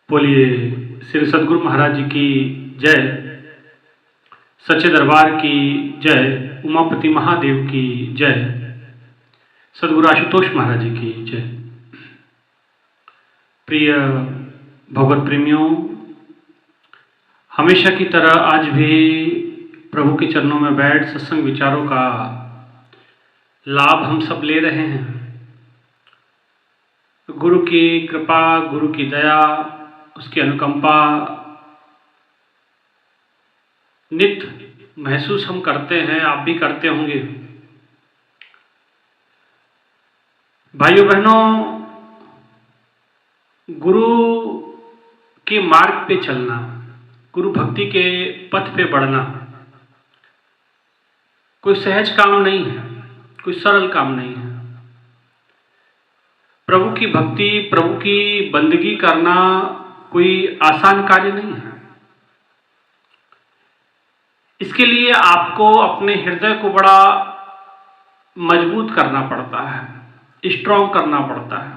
बोलिए श्री सद्गुरु महाराज जी की जय, सच्चे दरबार की जय, उमापति महादेव की जय, सद्गुरु आशुतोष महाराज जी की जय। प्रिय भगवत प्रेमियों, हमेशा की तरह आज भी प्रभु के चरणों में बैठ सत्संग विचारों का लाभ हम सब ले रहे हैं। गुरु की कृपा, गुरु की दया, उसकी अनुकंपा नित्य महसूस हम करते हैं, आप भी करते होंगे। भाइयों बहनों, गुरु के मार्ग पे चलना, गुरु भक्ति के पथ पे बढ़ना कोई सहज काम नहीं है, कोई सरल काम नहीं है। प्रभु की भक्ति, प्रभु की बंदगी करना कोई आसान कार्य नहीं है। इसके लिए आपको अपने हृदय को बड़ा मजबूत करना पड़ता है, स्ट्रॉन्ग करना पड़ता है।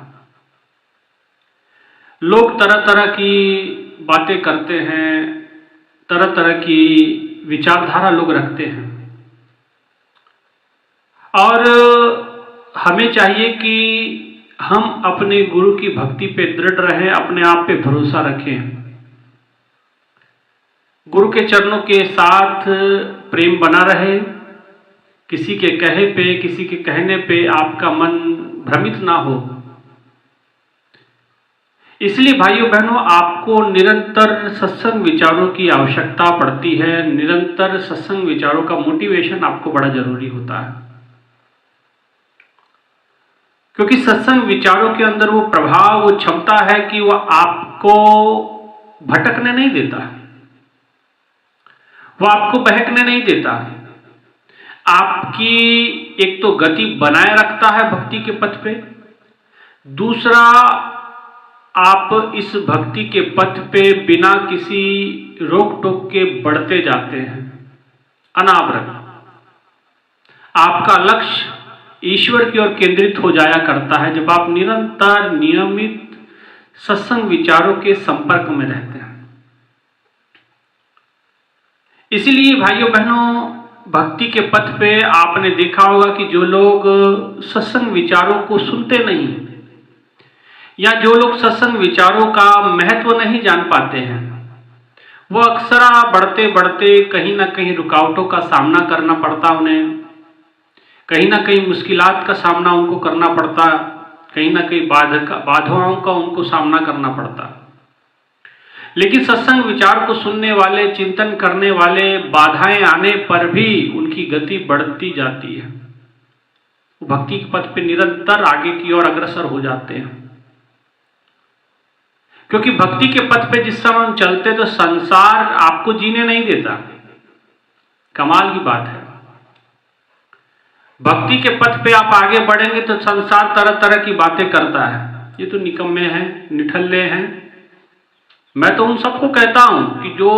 लोग तरह तरह की बातें करते हैं, तरह तरह की विचारधारा लोग रखते हैं, और हमें चाहिए कि हम अपने गुरु की भक्ति पे दृढ़ रहें, अपने आप पे भरोसा रखें, गुरु के चरणों के साथ प्रेम बना रहे। किसी के कहे पे, किसी के कहने पे आपका मन भ्रमित ना हो। इसलिए भाइयों बहनों, आपको निरंतर सत्संग विचारों की आवश्यकता पड़ती है। निरंतर सत्संग विचारों का मोटिवेशन आपको बड़ा जरूरी होता है, क्योंकि सत्संग विचारों के अंदर वो प्रभाव, वो क्षमता है कि वो आपको भटकने नहीं देता है, वो आपको बहकने नहीं देता है। आपकी एक तो गति बनाए रखता है भक्ति के पथ पे, दूसरा आप इस भक्ति के पथ पे बिना किसी रोक टोक के बढ़ते जाते हैं अनावरत। आपका लक्ष्य ईश्वर की ओर केंद्रित हो जाया करता है जब आप निरंतर नियमित सत्संग विचारों के संपर्क में रहते हैं। इसीलिए भाइयों बहनों, भक्ति के पथ पे आपने देखा होगा कि जो लोग सत्संग विचारों को सुनते नहीं, या जो लोग सत्संग विचारों का महत्व नहीं जान पाते हैं, वो अक्सर बढ़ते बढ़ते कहीं ना कहीं रुकावटों का सामना करना पड़ता उन्हें, कहीं ना कहीं मुश्किलात का सामना उनको करना पड़ता, कहीं ना कहीं बाधाओं का उनको सामना करना पड़ता। लेकिन सत्संग विचार को सुनने वाले, चिंतन करने वाले, बाधाएं आने पर भी उनकी गति बढ़ती जाती है। वो भक्ति के पथ पे निरंतर आगे की ओर अग्रसर हो जाते हैं, क्योंकि भक्ति के पथ पे जिस समय हम चलते तो संसार आपको जीने नहीं देता। कमाल की बात है, भक्ति के पथ पे आप आगे बढ़ेंगे तो संसार तरह तरह की बातें करता है, ये तो निकम्मे हैं, निठल्ले हैं। मैं तो उन सबको कहता हूं कि जो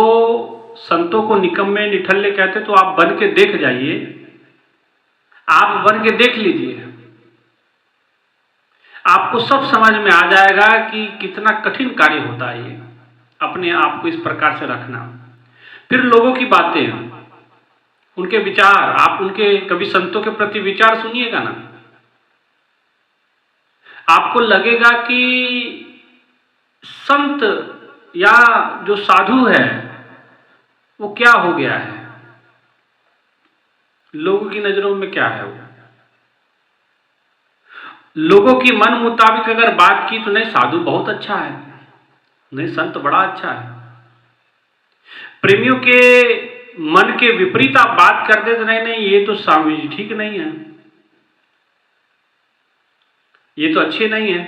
संतों को निकम्मे निठल्ले कहते, तो आप बन के देख जाइए, आप बन के देख लीजिए, आपको सब समझ में आ जाएगा कि कितना कठिन कार्य होता है ये, अपने आप को इस प्रकार से रखना। फिर लोगों की बातें, उनके विचार, आप उनके कभी संतों के प्रति विचार सुनिएगा ना, आपको लगेगा कि संत या जो साधु है वो क्या हो गया है, लोगों की नजरों में क्या है वो। लोगों की मन मुताबिक अगर बात की तो नहीं, साधु बहुत अच्छा है, नहीं संत बड़ा अच्छा है। प्रेमियों के मन के विपरीत आप बात करते तो नहीं, ये तो स्वामी जी ठीक नहीं है, ये तो अच्छे नहीं है।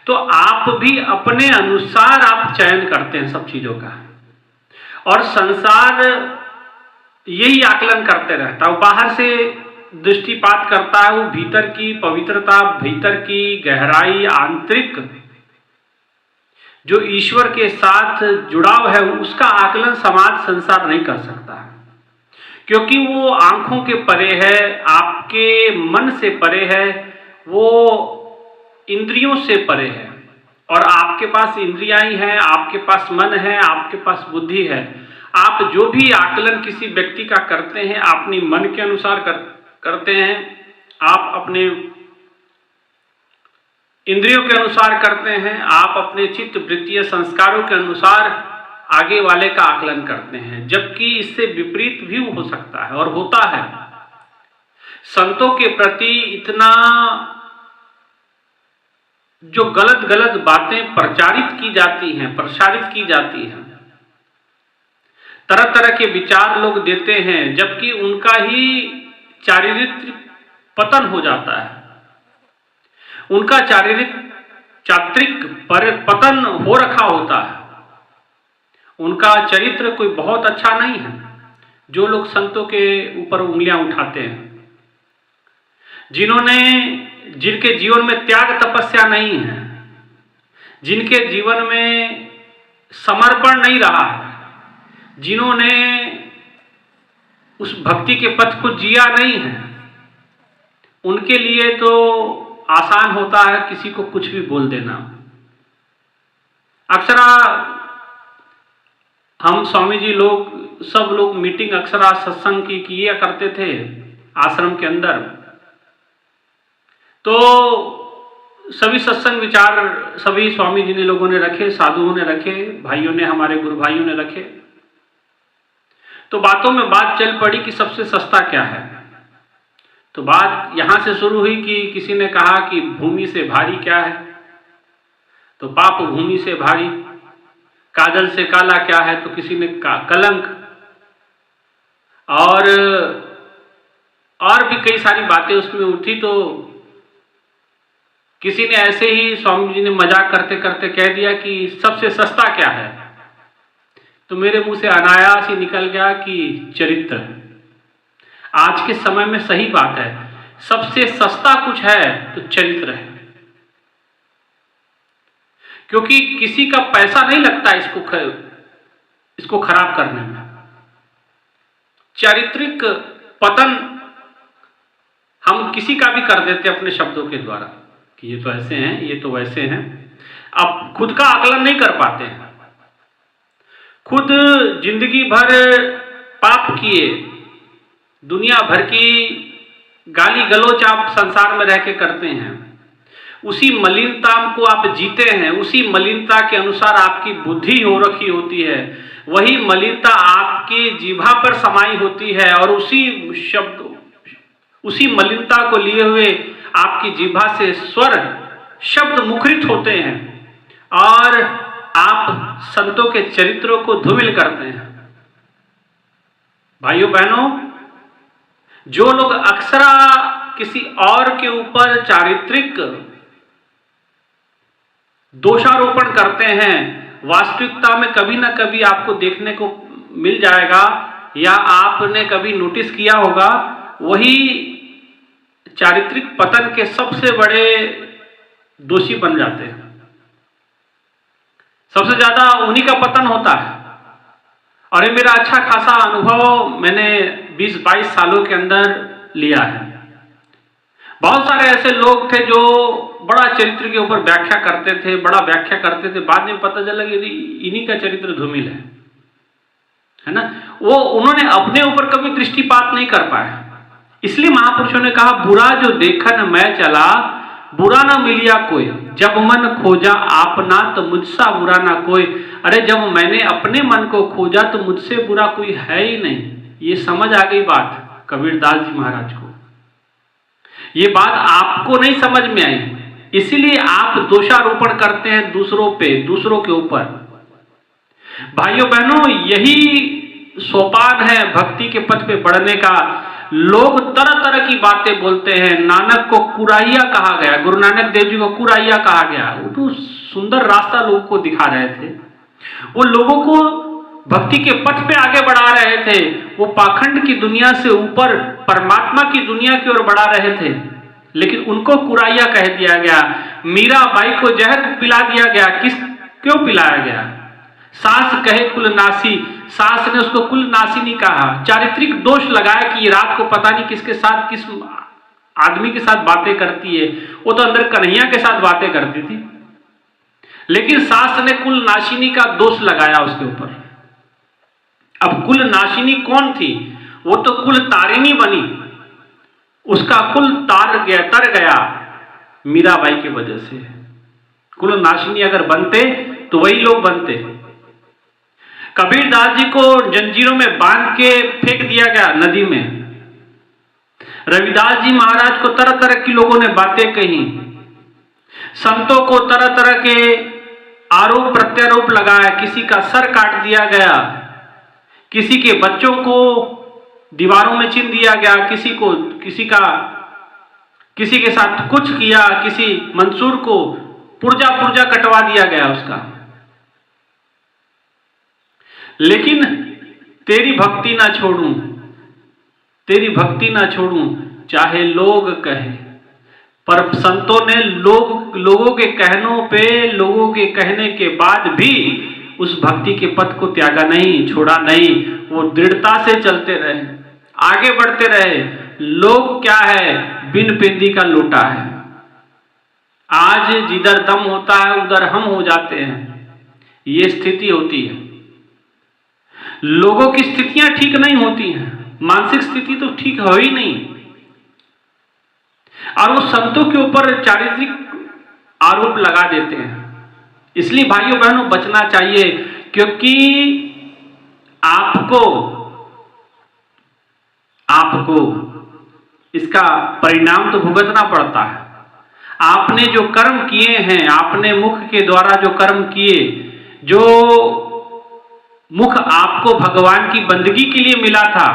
तो आप भी अपने अनुसार आप चयन करते हैं सब चीजों का, और संसार यही आकलन करते रहता है। वो बाहर से दृष्टिपात करता है, वो भीतर की पवित्रता, भीतर की गहराई, आंतरिक जो ईश्वर के साथ जुड़ाव है, उसका आकलन समाज संसार नहीं कर सकता, क्योंकि वो आंखों के परे है, आपके मन से परे है, वो इंद्रियों से परे है, और आपके पास इंद्रियां ही हैं, आपके पास मन है, आपके पास बुद्धि है। आप जो भी आकलन किसी व्यक्ति का करते हैं अपनी मन के अनुसार करते हैं, आप अपने इंद्रियों के अनुसार करते हैं, आप अपने चित्त वृत्तीय संस्कारों के अनुसार आगे वाले का आकलन करते हैं, जबकि इससे विपरीत भी हो सकता है और होता है। संतों के प्रति इतना जो गलत गलत बातें प्रचारित की जाती हैं, प्रसारित की जाती हैं, तरह तरह के विचार लोग देते हैं, जबकि उनका ही चारित्रिक पतन हो जाता है, उनका चारित्रिक पतन हो रखा होता है, उनका चरित्र कोई बहुत अच्छा नहीं है। जो लोग संतों के ऊपर उंगलियां उठाते हैं, जिनके जीवन में त्याग तपस्या नहीं है, जिनके जीवन में समर्पण नहीं रहा है, जिन्होंने उस भक्ति के पथ को जिया नहीं है, उनके लिए तो आसान होता है किसी को कुछ भी बोल देना। अक्सर हम स्वामी जी लोग सब लोग मीटिंग अक्सर सत्संग की किया करते थे आश्रम के अंदर, तो सभी सत्संग विचार सभी स्वामी जी ने लोगों ने रखे, साधुओं ने रखे, भाइयों ने, हमारे गुरु भाइयों ने रखे। तो बातों में बात चल पड़ी कि सबसे सस्ता क्या है। तो बात यहां से शुरू हुई कि किसी ने कहा कि भूमि से भारी क्या है, तो पाप भूमि से भारी, काजल से काला क्या है, तो किसी ने कलंक, और भी कई सारी बातें उसमें उठी। तो किसी ने ऐसे ही स्वामी जी ने मजाक करते करते कह दिया कि सबसे सस्ता क्या है, तो मेरे मुंह से अनायास ही निकल गया कि चरित्र। आज के समय में सही बात है, सबसे सस्ता कुछ है तो चरित्र है, क्योंकि किसी का पैसा नहीं लगता इसको खराब करने में। चारित्रिक पतन हम किसी का भी कर देते अपने शब्दों के द्वारा कि ये तो ऐसे हैं, ये तो वैसे हैं। अब खुद का आकलन नहीं कर पाते हैं, खुद जिंदगी भर पाप किए, दुनिया भर की गाली गलौच आप संसार में रह के करते हैं, उसी मलिनता को आप जीते हैं, उसी मलिनता के अनुसार आपकी बुद्धि हो रखी होती है, वही मलिनता आपकी जीभा पर समाई होती है, और उसी मलिनता को लिए हुए आपकी जीभा से स्वर शब्द मुखरित होते हैं, और आप संतों के चरित्रों को धूमिल करते हैं। भाइयों बहनों, जो लोग अक्सरा किसी और के ऊपर चारित्रिक दोषारोपण करते हैं, वास्तविकता में कभी ना कभी आपको देखने को मिल जाएगा, या आपने कभी नोटिस किया होगा, वही चारित्रिक पतन के सबसे बड़े दोषी बन जाते हैं। सबसे ज्यादा उन्हीं का पतन होता है। और ये मेरा अच्छा खासा अनुभव मैंने 20-22 सालों के अंदर लिया है। बहुत सारे ऐसे लोग थे जो बड़ा चरित्र के ऊपर व्याख्या करते थे, बड़ा व्याख्या करते थे, बाद में पता चला कि इन्हीं का चरित्र धूमिल है ना। वो उन्होंने अपने ऊपर कभी दृष्टिपात नहीं कर पाए, इसलिए महापुरुषों ने कहा, बुरा जो देखन मैं चला, बुरा ना मिलिया कोई, जब मन खोजा आपना तो मुझसा बुरा ना कोई। अरे जब मैंने अपने मन को खोजा तो मुझसे बुरा कोई है ही नहीं। ये समझ आ गई बात कबीरदास जी महाराज को, ये बात आपको नहीं समझ में आई, इसीलिए आप दोषारोपण करते हैं दूसरों पे, दूसरों के ऊपर। भाइयों बहनों, यही सोपान है भक्ति के पथ पे बढ़ने का। लोग तरह तरह की बातें बोलते हैं। नानक को कुराहिया कहा गया, गुरु नानक देव जी को कुराहिया कहा गया। वो तो सुंदर रास्ता लोगों को दिखा रहे थे, वो लोगों को भक्ति के पथ पे आगे बढ़ा रहे थे, वो पाखंड की दुनिया से ऊपर परमात्मा की दुनिया की ओर बढ़ा रहे थे, लेकिन उनको कुराहिया कह दिया गया। मीराबाई को जहर पिला दिया गया, क्यों पिलाया गया? सास कहे कुल नासी, सास ने उसको कुल नासी नहीं कहा, चारित्रिक दोष लगाया कि ये रात को पता नहीं किसके साथ, किस आदमी के साथ बातें करती है। वो तो अंदर कन्हैया के साथ बातें करती थी, लेकिन शास्त्र ने कुल नाशिनी का दोष लगाया उसके ऊपर। अब कुल नाशिनी कौन थी? वो तो कुल तारिणी बनी, उसका कुल तर गया मीराबाई की वजह से। कुल नाशिनी अगर बनते तो वही लोग बनते। कबीरदास जी को जंजीरों में बांध के फेंक दिया गया नदी में। रविदास जी महाराज को तरह तरह की लोगों ने बातें कही, संतों को तरह तरह के आरोप प्रत्यारोप लगाया, किसी का सर काट दिया गया, किसी के बच्चों को दीवारों में चिन दिया गया, किसी के साथ कुछ किया, किसी मंसूर को पुर्जा कटवा दिया गया उसका। लेकिन तेरी भक्ति ना छोड़ूं, तेरी भक्ति ना छोड़ूं चाहे लोग कहे। पर संतों ने लोगों के कहनों पे, लोगों के कहने के बाद भी उस भक्ति के पथ को त्यागा नहीं, छोड़ा नहीं। वो दृढ़ता से चलते रहे, आगे बढ़ते रहे। लोग क्या है? बिन पेंदी का लोटा है। आज जिधर दम होता है उधर हम हो जाते हैं, ये स्थिति होती है। लोगों की स्थितियां ठीक नहीं होती हैं, मानसिक स्थिति तो ठीक हो ही नहीं, और वो संतों के ऊपर चारित्रिक आरोप लगा देते हैं। इसलिए भाइयों बहनों बचना चाहिए, क्योंकि आपको इसका परिणाम तो भुगतना पड़ता है। आपने जो कर्म किए हैं, आपने मुख के द्वारा जो कर्म किए, जो मुख आपको भगवान की बंदगी के लिए मिला था,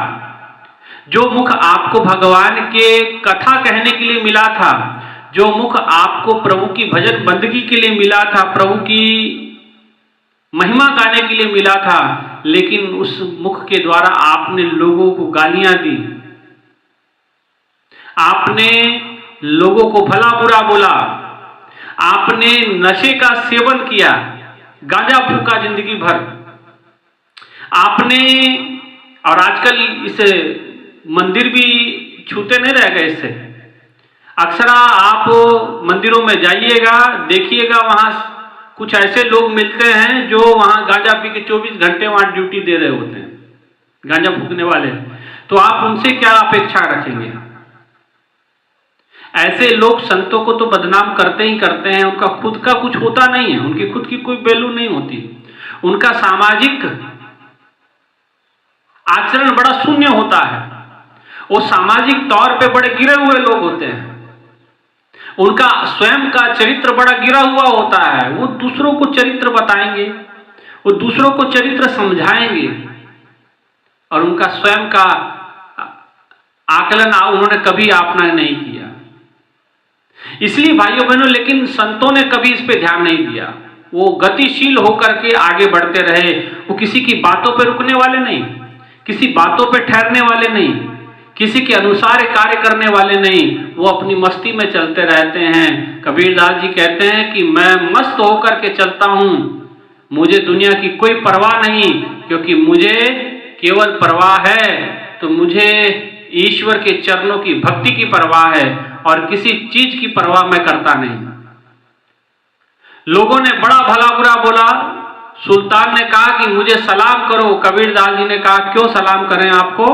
जो मुख आपको भगवान के कथा कहने के लिए मिला था, जो मुख आपको प्रभु की भजन बंदगी के लिए मिला था, प्रभु की महिमा गाने के लिए मिला था, लेकिन उस मुख के द्वारा आपने लोगों को गालियां दी, आपने लोगों को भला बुरा बोला, आपने नशे का सेवन किया, गांजा फूका जिंदगी भर आपने। और आजकल इस मंदिर भी छूते नहीं रह गए इससे। अक्सर आप मंदिरों में जाइएगा, देखिएगा, वहां कुछ ऐसे लोग मिलते हैं जो वहां गांजा पी के 24 घंटे वहां ड्यूटी दे रहे होते हैं, गांजा फूकने वाले। तो आप उनसे क्या अपेक्षा रखेंगे? ऐसे लोग संतों को तो बदनाम करते ही करते हैं, उनका खुद का कुछ होता नहीं है, उनकी खुद की कोई वैल्यू नहीं होती, उनका सामाजिक आचरण बड़ा शून्य होता है, वो सामाजिक तौर पे बड़े गिरे हुए लोग होते हैं, उनका स्वयं का चरित्र बड़ा गिरा हुआ होता है। वो दूसरों को चरित्र बताएंगे, वो दूसरों को चरित्र समझाएंगे, और उनका स्वयं का आकलन उन्होंने कभी अपना नहीं किया। इसलिए भाइयों बहनों, लेकिन संतों ने कभी इस पे ध्यान नहीं दिया। वो गतिशील होकर के आगे बढ़ते रहे, वो किसी की बातों पे रुकने वाले नहीं, किसी बातों पे ठहरने वाले नहीं, किसी के अनुसार कार्य करने वाले नहीं, वो अपनी मस्ती में चलते रहते हैं। कबीरदास जी कहते हैं कि मैं मस्त होकर के चलता हूं, मुझे दुनिया की कोई परवाह नहीं, क्योंकि मुझे केवल परवाह है तो मुझे ईश्वर के चरणों की भक्ति की परवाह है, और किसी चीज की परवाह मैं करता नहीं। लोगों ने बड़ा भला बुरा बोला, सुल्तान ने कहा कि मुझे सलाम करो। कबीरदास जी ने कहा क्यों सलाम करें आपको?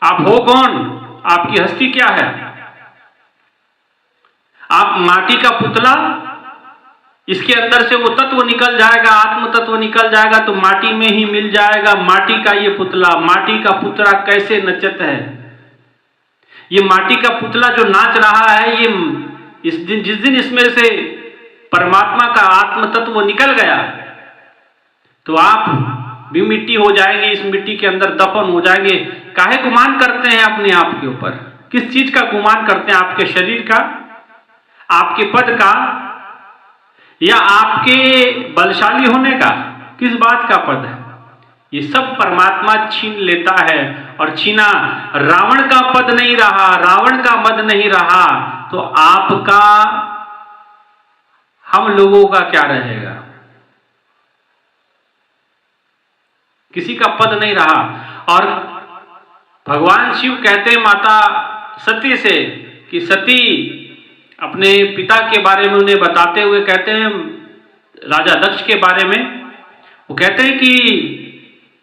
आप हो कौन? आपकी हस्ती क्या है? आप माटी का पुतला, इसके अंदर से वो तत्व निकल जाएगा, आत्म तत्व निकल जाएगा तो माटी में ही मिल जाएगा। माटी का ये पुतला, माटी का पुतला कैसे नचत है? ये माटी का पुतला जो नाच रहा है, ये जिस दिन इसमें से परमात्मा का आत्म तत्व निकल गया तो आप भी मिट्टी हो जाएंगे, इस मिट्टी के अंदर दफन हो जाएंगे। काहे गुमान करते हैं अपने आप के ऊपर? किस चीज का गुमान करते हैं? आपके शरीर का, आपके पद का, या आपके बलशाली होने का? किस बात का पद है? ये सब परमात्मा छीन लेता है, और छीना रावण का पद नहीं रहा, रावण का मद नहीं रहा, तो आपका, हम लोगों का क्या रहेगा? किसी का पद नहीं रहा। और भगवान शिव कहते हैं माता सती से कि सती, अपने पिता के बारे में उन्हें बताते हुए कहते हैं, राजा दक्ष के बारे में। वो कहते हैं कि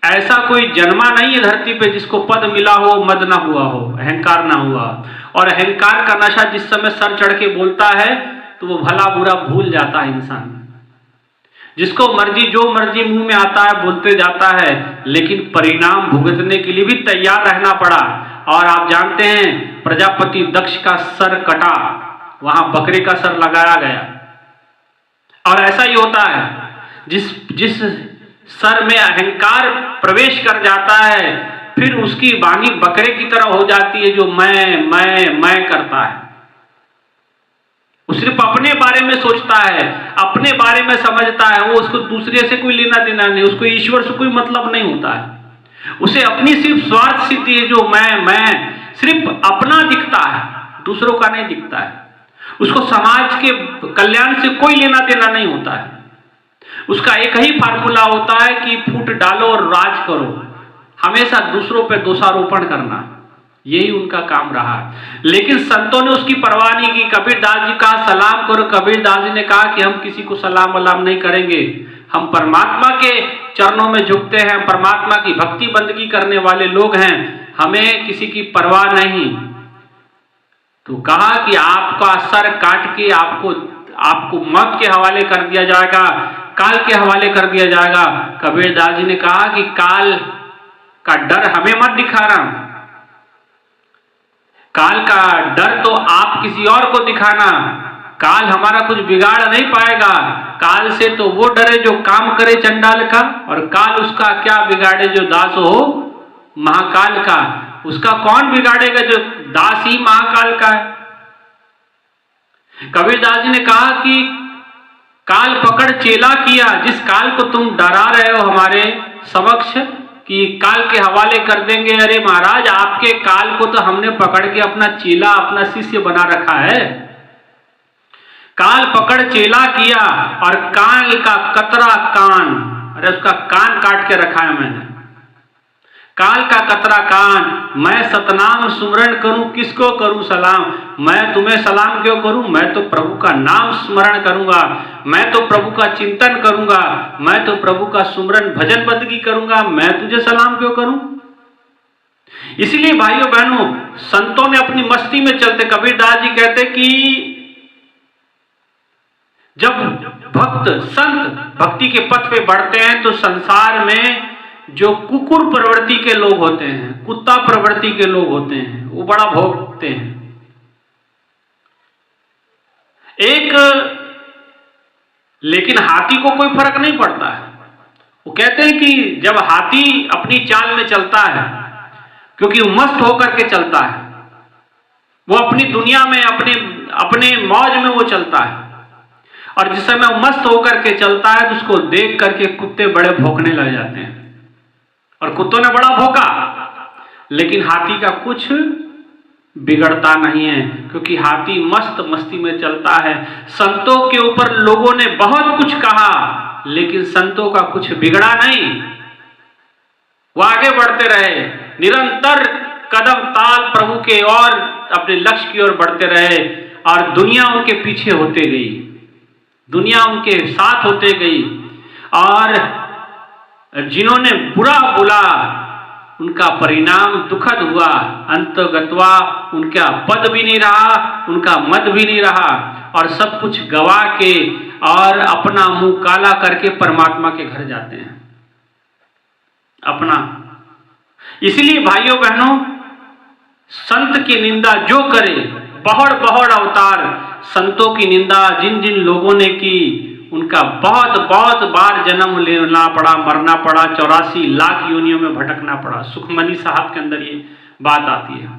ऐसा कोई जन्मा नहीं है धरती पे जिसको पद मिला हो, मद ना हुआ हो, अहंकार ना हुआ। और अहंकार का नशा जिस समय सर चढ़ के बोलता है तो वो भला बुरा भूल जाता है इंसान। जिसको मर्जी जो मर्जी मुंह में आता है बोलते जाता है, लेकिन परिणाम भुगतने के लिए भी तैयार रहना पड़ा। और आप जानते हैं प्रजापति दक्ष का सर कटा, वहां बकरे का सर लगाया गया। और ऐसा ही होता है जिस सर में अहंकार प्रवेश कर जाता है, फिर उसकी वाणी बकरे की तरह हो जाती है जो मैं करता है। वो सिर्फ अपने बारे में सोचता है, अपने बारे में समझता है, वो उसको दूसरे से कोई लेना देना नहीं, उसको ईश्वर से कोई मतलब नहीं होता है। उसे अपनी सिर्फ स्वार्थ सिद्धि है जो मैं सिर्फ अपना दिखता है, दूसरों का नहीं दिखता है। उसको समाज के कल्याण से कोई लेना देना नहीं होता है। उसका एक ही फार्मूला होता है कि फूट डालो और राज करो, हमेशा दूसरों पे दोषारोपण करना, यही उनका काम रहा। लेकिन संतों ने उसकी परवाह नहीं की। कबीरदास जी कहा सलाम करो, कबीरदास जी ने कहा कि हम किसी को सलाम वलाम नहीं करेंगे, हम परमात्मा के चरणों में झुकते हैं, परमात्मा की भक्ति बंदगी करने वाले लोग हैं, हमें किसी की परवाह नहीं। तो कहा कि आपका सर काट के आपको मौत के हवाले कर दिया जाएगा, काल के हवाले कर दिया जाएगा। कबीरदास जी ने कहा कि काल का डर हमें मत दिखाना, काल का डर तो आप किसी और को दिखाना, काल हमारा कुछ बिगाड़ नहीं पाएगा। काल से तो वो डरे जो काम करे चंडाल का, और काल उसका क्या बिगाड़े जो दास हो महाकाल का। उसका कौन बिगाड़ेगा जो दास ही महाकाल का है। कबीरदास जी ने कहा कि काल पकड़ चेला किया, जिस काल को तुम डरा रहे हो हमारे समक्ष कि काल के हवाले कर देंगे, अरे महाराज आपके काल को तो हमने पकड़ के अपना चेला अपना शिष्य बना रखा है। काल पकड़ चेला किया और काल का कतरा कान, अरे उसका कान काट के रखा है मैंने। काल का कतरा कान, मैं सतनाम सुमरण करूं किसको करूं सलाम। मैं तुम्हें सलाम क्यों करूं, मैं तो प्रभु का नाम स्मरण करूंगा, मैं तो प्रभु का चिंतन करूंगा, मैं तो प्रभु का सुमरण भजन बंदगी करूंगा, मैं तुझे सलाम क्यों करूं। इसलिए भाइयों बहनों, संतों ने अपनी मस्ती में चलते, कबीरदास जी कहते कि जब भक्त संत भक्ति के पथ पे बढ़ते हैं तो संसार में जो कुकुर प्रवृत्ति के लोग होते हैं, कुत्ता प्रवृत्ति के लोग होते हैं, वो बड़ा भोगते हैं। लेकिन हाथी को कोई फर्क नहीं पड़ता है। वो कहते हैं कि जब हाथी अपनी चाल में चलता है, क्योंकि वो मस्त होकर के चलता है, वो अपनी दुनिया में अपने मौज में वो चलता है, और जिस समय वो मस्त होकर के चलता है तो उसको देख करके कुत्ते बड़े भौंकने लग जाते हैं। और कुत्तों ने बड़ा भौंका, लेकिन हाथी का कुछ बिगड़ता नहीं है, क्योंकि हाथी मस्ती में चलता है। संतों के ऊपर लोगों ने बहुत कुछ कहा, लेकिन संतों का कुछ बिगड़ा नहीं, वो आगे बढ़ते रहे, निरंतर कदम ताल प्रभु के और अपने लक्ष्य की ओर बढ़ते रहे, और दुनिया उनके पीछे होते गई, दुनिया उनके साथ होते गई। और जिन्होंने बुरा बोला उनका परिणाम दुखद हुआ, अंतगत्वा उनका पद भी नहीं रहा, उनका मद भी नहीं रहा, और सब कुछ गवा के और अपना मुंह काला करके परमात्मा के घर जाते हैं अपना। इसलिए भाइयों बहनों, संत की निंदा जो करे, बहुड़ अवतार संतों की निंदा जिन जिन लोगों ने की, उनका बहुत बार जन्म लेना पड़ा, मरना पड़ा, 84 लाख योनियों में भटकना पड़ा। सुखमनी साहब के अंदर ये बात आती है।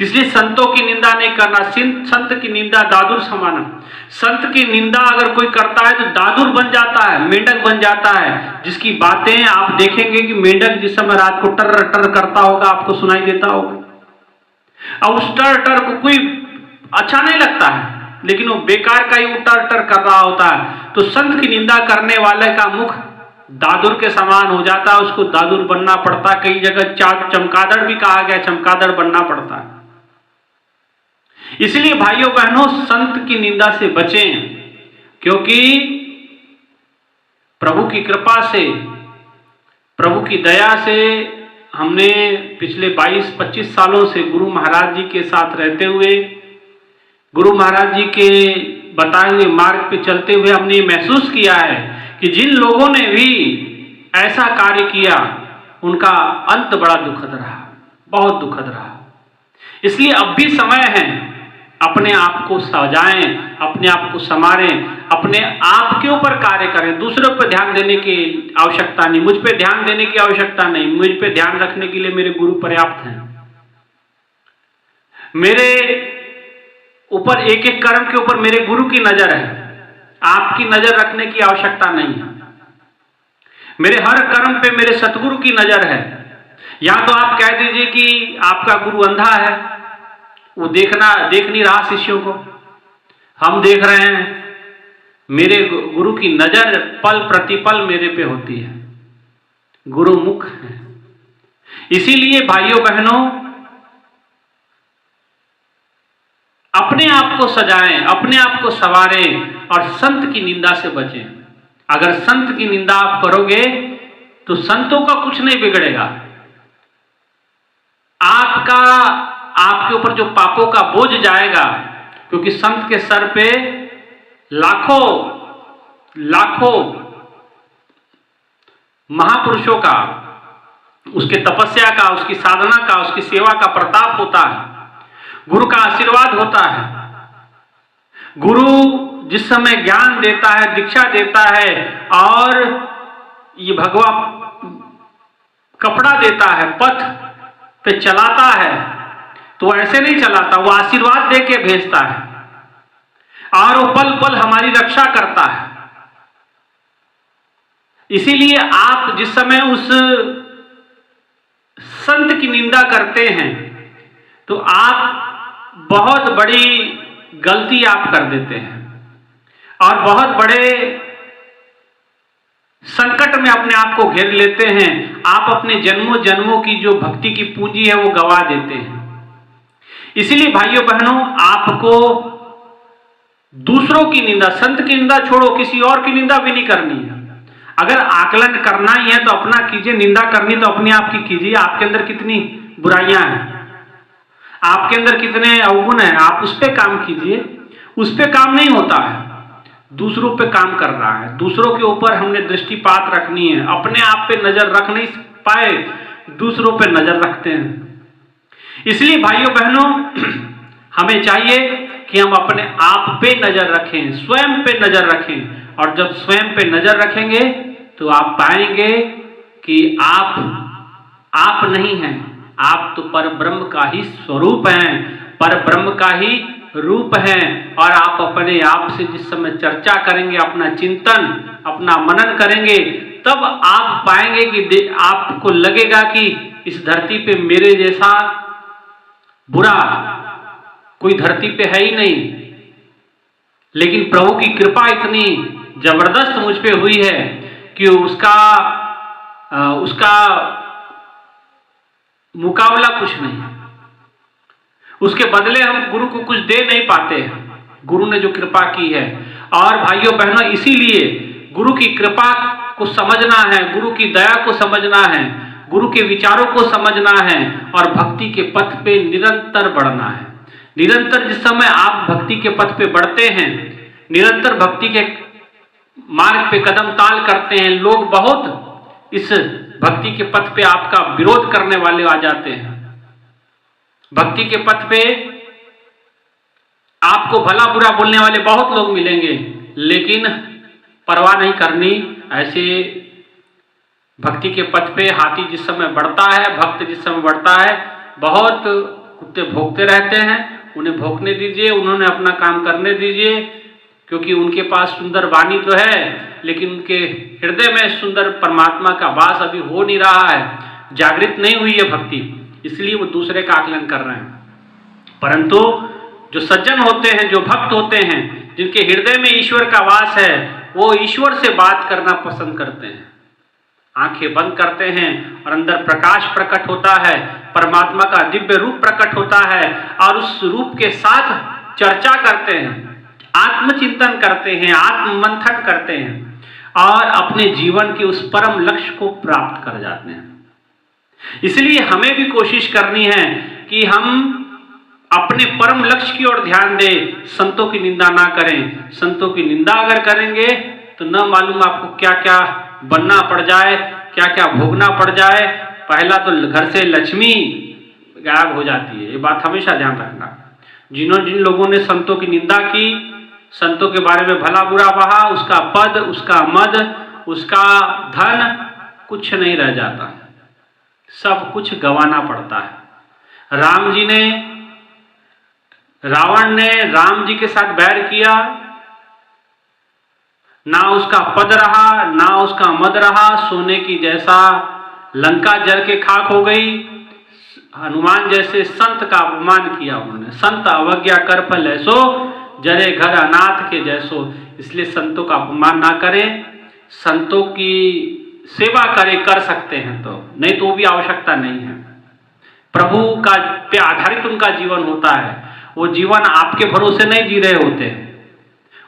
इसलिए संतों की निंदा नहीं करना, संत की निंदा दादुर समाना। संत की निंदा अगर कोई करता है तो दादुर बन जाता है, मेंढक बन जाता है, जिसकी बातें आप देखेंगे कि मेंढक जिस समय रात को टर टर करता होगा आपको सुनाई देता होगा, और उस टर को कोई अच्छा नहीं लगता है, लेकिन वो बेकार का ही टर कर रहा होता है। तो संत की निंदा करने वाले का मुख दादुर के समान हो जाता है, उसको दादुर बनना पड़ता है। कई जगह चमकादड़ भी कहा गया, चमकादड़ बनना पड़ता है। इसलिए भाइयों बहनों, संत की निंदा से बचें, क्योंकि प्रभु की कृपा से, प्रभु की दया से हमने पिछले 22-25 सालों से गुरु महाराज जी के साथ रहते हुए, गुरु महाराज जी के बताए हुए मार्ग पे चलते हुए हमने महसूस किया है कि जिन लोगों ने भी ऐसा कार्य किया उनका अंत बड़ा दुखद रहा, बहुत दुखद रहा। इसलिए अब भी समय है, अपने आप को सजाएं, अपने आप को संवारें, अपने आप के ऊपर कार्य करें। दूसरों पर ध्यान देने की आवश्यकता नहीं, मुझ पे ध्यान देने की आवश्यकता नहीं। मुझ पे ध्यान रखने के लिए मेरे गुरु पर्याप्त हैं। मेरे ऊपर एक एक कर्म के ऊपर मेरे गुरु की नजर है, आपकी नजर रखने की आवश्यकता नहीं है। मेरे हर कर्म पे मेरे सतगुरु की नजर है। या तो आप कह दीजिए कि आपका गुरु अंधा है, वो देख नहीं रहा शिष्यों को, हम देख रहे हैं। मेरे गुरु की नजर पल प्रतिपल मेरे पे होती है, गुरु मुख है। इसीलिए भाइयों बहनों, अपने आप को सजाएं, अपने आप को संवारें और संत की निंदा से बचें। अगर संत की निंदा आप करोगे तो संतों का कुछ नहीं बिगड़ेगा। आपके ऊपर जो पापों का बोझ जाएगा, क्योंकि संत के सर पे लाखों महापुरुषों का, उसके तपस्या का, उसकी साधना का, उसकी सेवा का प्रताप होता है, गुरु का आशीर्वाद होता है। गुरु जिस समय ज्ञान देता है, दीक्षा देता है और ये भगवा कपड़ा देता है, पथ पे चलाता है, तो ऐसे नहीं चलाता, वो आशीर्वाद दे के भेजता है और वो पल पल हमारी रक्षा करता है। इसीलिए आप जिस समय उस संत की निंदा करते हैं तो आप बहुत बड़ी गलती आप कर देते हैं और बहुत बड़े संकट में अपने आप को घेर लेते हैं। आप अपने जन्मों जन्मों की जो भक्ति की पूंजी है वो गवा देते हैं। इसीलिए भाइयों बहनों, आपको दूसरों की निंदा, संत की निंदा छोड़ो, किसी और की निंदा भी नहीं करनी है। अगर आकलन करना ही है तो अपना कीजिए, निंदा करनी तो अपने आप की कीजिए। आपके अंदर कितनी बुराइयां हैं, आपके अंदर कितने अवगुण हैं, आप उस पे काम कीजिए। उस पे काम नहीं होता है, दूसरों पे काम कर रहा है। दूसरों के ऊपर हमने दृष्टिपात रखनी है, अपने आप पे नजर रख नहीं पाए, दूसरों पे नजर रखते हैं। इसलिए भाइयों बहनों, हमें चाहिए कि हम अपने आप पे नजर रखें, स्वयं पे नजर रखें। और जब स्वयं पे नजर रखेंगे तो आप पाएंगे कि आप नहीं हैं, आप तो पर ब्रह्म का ही स्वरूप हैं, पर ब्रह्म का ही रूप हैं। और आप अपने आप से जिस समय चर्चा करेंगे, अपना चिंतन, अपना मनन करेंगे, तब आप पाएंगे कि आपको लगेगा कि इस धरती पे मेरे जैसा बुरा कोई धरती पे है ही नहीं। लेकिन प्रभु की कृपा इतनी जबरदस्त मुझ पे हुई है कि उसका मुकाबला कुछ नहीं है। उसके बदले हम गुरु को कुछ दे नहीं पाते हैं, गुरु ने जो कृपा की है। और भाइयों बहनों, इसीलिए गुरु की कृपा को समझना है, गुरु की दया को समझना है, गुरु के विचारों को समझना है और भक्ति के पथ पे निरंतर बढ़ना है। निरंतर जिस समय आप भक्ति के पथ पे बढ़ते हैं, निरंतर भक्ति के मार्ग पे कदम ताल करते हैं, लोग बहुत इस भक्ति के पथ पे आपका विरोध करने वाले आ जाते हैं। भक्ति के पथ पे आपको भला बुरा बोलने वाले बहुत लोग मिलेंगे, लेकिन परवाह नहीं करनी। ऐसे भक्ति के पथ पे हाथी जिस समय बढ़ता है, भक्त जिस समय बढ़ता है, बहुत कुत्ते भौंकते रहते हैं, उन्हें भौंकने दीजिए, उन्होंने अपना काम करने दीजिए, क्योंकि उनके पास सुंदर वाणी तो है, लेकिन उनके हृदय में सुंदर परमात्मा का वास अभी हो नहीं रहा है, जागृत नहीं हुई है भक्ति, इसलिए वो दूसरे का आकलन कर रहे हैं। परंतु जो सज्जन होते हैं, जो भक्त होते हैं, जिनके हृदय में ईश्वर का वास है, वो ईश्वर से बात करना पसंद करते हैं। आंखें बंद करते हैं और अंदर प्रकाश प्रकट होता है, परमात्मा का दिव्य रूप प्रकट होता है और उस रूप के साथ चर्चा करते हैं, आत्मचिंतन करते हैं, आत्ममंथन करते हैं। और अपने जीवन के उस परम लक्ष्य को प्राप्त कर जाते हैं। इसलिए हमें भी कोशिश करनी है कि हम अपने परम लक्ष्य की ओर ध्यान दें, संतों की निंदा ना करें। संतों की निंदा अगर करेंगे तो न मालूम आपको क्या क्या बनना पड़ जाए, क्या क्या भोगना पड़ जाए। पहला तो घर से लक्ष्मी गायब हो जाती है, ये बात हमेशा ध्यान रखना। जिन लोगों ने संतों की निंदा की, संतों के बारे में भला बुरा कहा, उसका पद, उसका मद, उसका धन कुछ नहीं रह जाता, सब कुछ गंवाना पड़ता है। रावण ने राम जी के साथ बैर किया, ना उसका पद रहा, ना उसका मद रहा, सोने की जैसा लंका जल के खाक हो गई। हनुमान जैसे संत का अपमान किया उन्होंने। संत अवज्ञा कर फल ऐसो, जरे घर अनाथ के जैसो। इसलिए संतों का अपमान ना करें, संतों की सेवा करें, कर सकते हैं तो, नहीं तो भी आवश्यकता नहीं है। प्रभु का पे आधारित उनका जीवन होता है, वो जीवन आपके भरोसे नहीं जी रहे होते,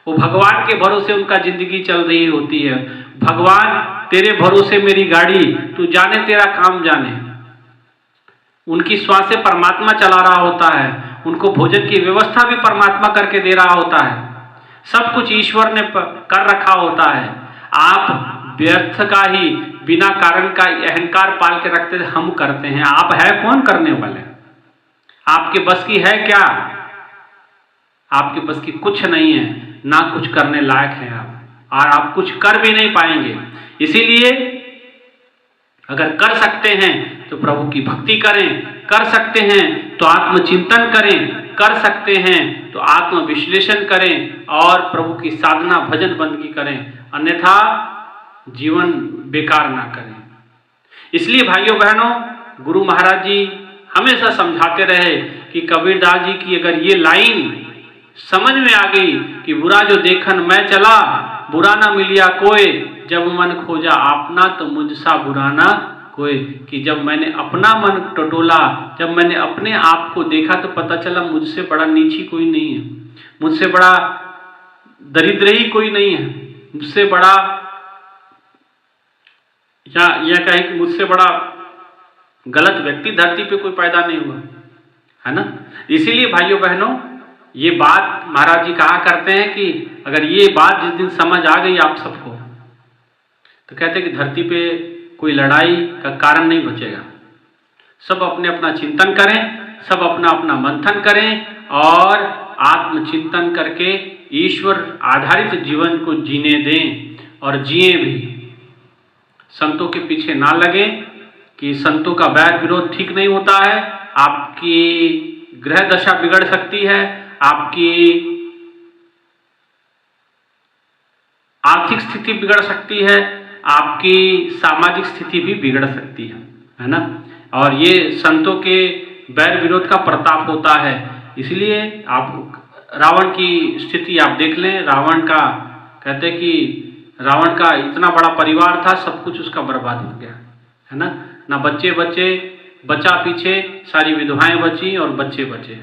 वो भगवान के भरोसे उनका जिंदगी चल रही होती है। भगवान तेरे भरोसे मेरी गाड़ी, तू जाने तेरा काम जाने। उनकी श्वास से परमात्मा चला रहा होता है, उनको भोजन की व्यवस्था भी परमात्मा करके दे रहा होता है, सब कुछ ईश्वर ने कर रखा होता है। आप व्यर्थ का ही, बिना कारण का अहंकार पाल के रखते, हम करते हैं। आप है कौन करने वाले? आपके बस की है क्या? आपके बस की कुछ नहीं है, ना कुछ करने लायक है आप, और आप कुछ कर भी नहीं पाएंगे। इसीलिए अगर कर सकते हैं तो प्रभु की भक्ति करें, कर सकते हैं तो आत्मचिंतन करें, कर सकते हैं तो आत्म विश्लेषण करें और प्रभु की साधना भजन बंदगी करें, अन्यथा जीवन बेकार ना करें। इसलिए भाइयों बहनों, गुरु महाराज जी हमेशा समझाते रहे कि कबीरदास जी की अगर ये लाइन समझ में आ गई कि बुरा जो देखन मैं चला, बुरा ना मिलिया कोई, जब मन खोजा अपना तो मुझसा बुरा ना कोई। कि जब मैंने अपना मन टटोला, जब मैंने अपने आप को देखा तो पता चला मुझसे बड़ा नीची कोई नहीं है, मुझसे बड़ा दरिद्र ही कोई नहीं है, मुझसे बड़ा, या यह कहें कि मुझसे बड़ा गलत व्यक्ति धरती पे कोई पैदा नहीं हुआ, है ना। इसीलिए भाइयों बहनों, ये बात महाराज जी कहा करते हैं कि अगर ये बात जिस दिन समझ आ गई आप सबको, तो कहते हैं कि धरती पे कोई लड़ाई का कारण नहीं बचेगा। सब अपने अपना चिंतन करें, सब अपना अपना मंथन करें और आत्मचिंतन करके ईश्वर आधारित जीवन को जीने दें और जिए भी। संतों dem के पीछे ना लगे कि संतों का बैर विरोध ठीक नहीं होता है, आपकी ग्रह दशा बिगड़ सकती है, आपकी आर्थिक स्थिति बिगड़ सकती है, आपकी सामाजिक स्थिति भी बिगड़ सकती है ना। और ये संतों के बैर विरोध का प्रताप होता है। इसलिए आप रावण की स्थिति आप देख लें। रावण का कहते कि रावण का इतना बड़ा परिवार था, सब कुछ उसका बर्बाद हो गया, है ना बच्चे बचा पीछे, सारी विधवाएं बची और बच्चे बचे,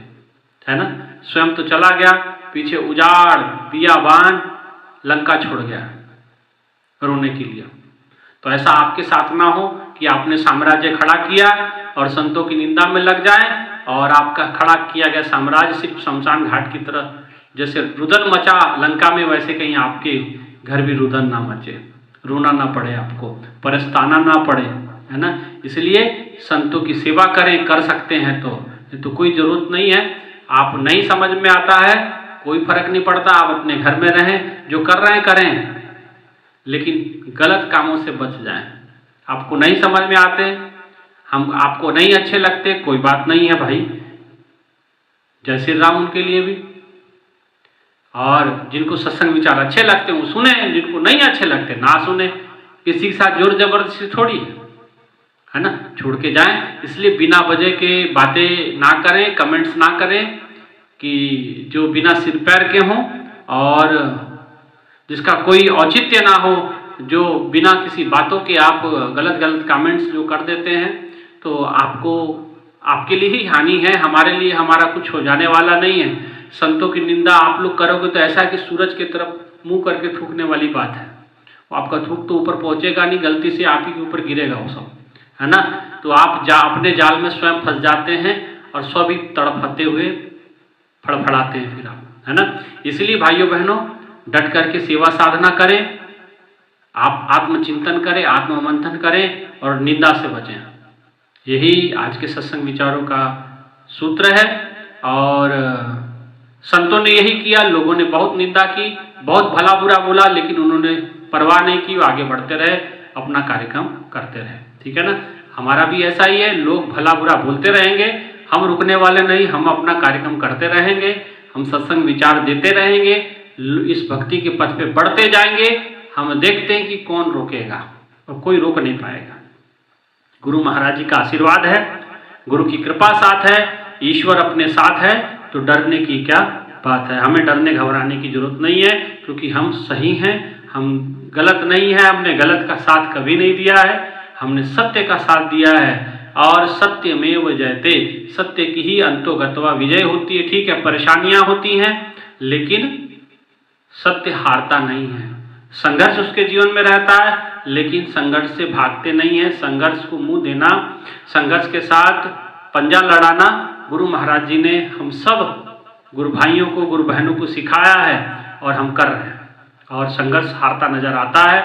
है ना। स्वयं तो चला गया, पीछे उजाड़ बियाबान लंका छोड़ गया रोने के लिए। तो ऐसा आपके साथ ना हो कि आपने साम्राज्य खड़ा किया और संतों की निंदा में लग जाए और आपका खड़ा किया गया साम्राज्य सिर्फ शमशान घाट की तरह, जैसे रुदन मचा लंका में, वैसे कहीं आपके घर भी रुदन ना मचे, रोना ना पड़े, आपको पछताना ना पड़े, है ना। इसलिए संतों की सेवा करें, कर सकते हैं तो कोई जरूरत नहीं है। आप नहीं समझ में आता है, कोई फर्क नहीं पड़ता, आप अपने घर में रहें, जो कर रहे हैं करें, लेकिन गलत कामों से बच जाएं। आपको नहीं समझ में आते, हम आपको नहीं अच्छे लगते, कोई बात नहीं है भाई, जय श्री राम उनके लिए भी। और जिनको सत्संग विचार अच्छे लगते हैं वो सुने, जिनको नहीं अच्छे लगते ना सुने। किसी के साथ जोर जबरदस्ती थोड़ी है ना, छोड़ के जाएं। इसलिए बिना वजह के बातें ना करें, कमेंट्स ना करें कि जो बिना सिर पैर के हों और जिसका कोई औचित्य ना हो, जो बिना किसी बातों के आप गलत कमेंट्स जो कर देते हैं, तो आपके लिए ही हानि है, हमारे लिए हमारा कुछ हो जाने वाला नहीं है। संतों की निंदा आप लोग करोगे तो ऐसा है कि सूरज की तरफ मुंह करके थूकने वाली बात है। आपका थूक तो ऊपर पहुंचेगा नहीं, गलती से आप ही के ऊपर गिरेगा वो सब, है ना। तो आप अपने जाल में स्वयं फंस जाते हैं और स्व भी तड़फते हुए फड़फड़ाते हैं फिर आप, है ना। इसलिए भाइयों बहनों, डट करके सेवा साधना करें, आप आत्मचिंतन करें, आत्ममंथन करें और निंदा से बचें। यही आज के सत्संग विचारों का सूत्र है। और संतों ने यही किया, लोगों ने बहुत निंदा की, बहुत भला बुरा बोला, लेकिन उन्होंने परवाह नहीं की, वो आगे बढ़ते रहे, अपना कार्यक्रम करते रहे, ठीक है ना। हमारा भी ऐसा ही है, लोग भला बुरा बोलते रहेंगे, हम रुकने वाले नहीं, हम अपना कार्यक्रम करते रहेंगे, हम सत्संग विचार देते रहेंगे, इस भक्ति के पथ पे बढ़ते जाएंगे। हम देखते हैं कि कौन रोकेगा, और कोई रोक नहीं पाएगा। गुरु महाराज जी का आशीर्वाद है, गुरु की कृपा साथ है, ईश्वर अपने साथ है, तो डरने की क्या बात है। हमें डरने घबराने की जरूरत नहीं है, क्योंकि हम सही हैं, हम गलत नहीं है, हमने गलत का साथ कभी नहीं दिया है, हमने सत्य का साथ दिया है। और सत्यमेव जयते, सत्य की ही अंतोगत्वा विजय होती है। ठीक है, परेशानियां होती हैं, लेकिन सत्य हारता नहीं है। संघर्ष उसके जीवन में रहता है, लेकिन संघर्ष से भागते नहीं है। संघर्ष को मुंह देना, संघर्ष के साथ पंजा लड़ाना गुरु महाराज जी ने हम सब गुरु भाइयों को, गुरु बहनों को सिखाया है, और हम कर रहे हैं। और संघर्ष हारता नजर आता है,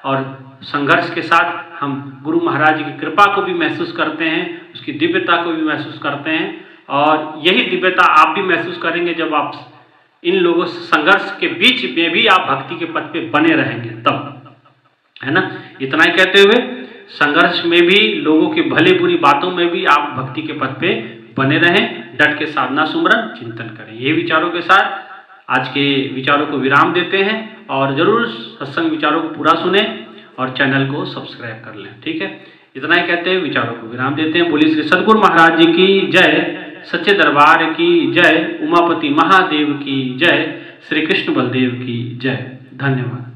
और संघर्ष के साथ हम गुरु महाराज जी की कृपा को भी महसूस करते हैं, उसकी दिव्यता को भी महसूस करते हैं। और यही दिव्यता आप भी महसूस करेंगे जब आप इन लोगों से संघर्ष के बीच में भी आप भक्ति के पथ पे बने रहेंगे, तब, है ना। इतना ही कहते हुए, संघर्ष में भी, लोगों की भली बुरी बातों में भी आप भक्ति के पथ पे बने रहें, डट के साधना सुमरन चिंतन करें। ये विचारों के साथ आज के विचारों को विराम देते हैं, और जरूर सत्संग विचारों को पूरा सुने और चैनल को सब्सक्राइब कर लें, ठीक है। इतना ही कहते हैं, विचारों को विराम देते हैं। बोलिए श्री सद्गुरु महाराज जी की जय, सच्चे दरबार की जय, उमापति महादेव की जय, श्री कृष्ण बलदेव की जय। धन्यवाद।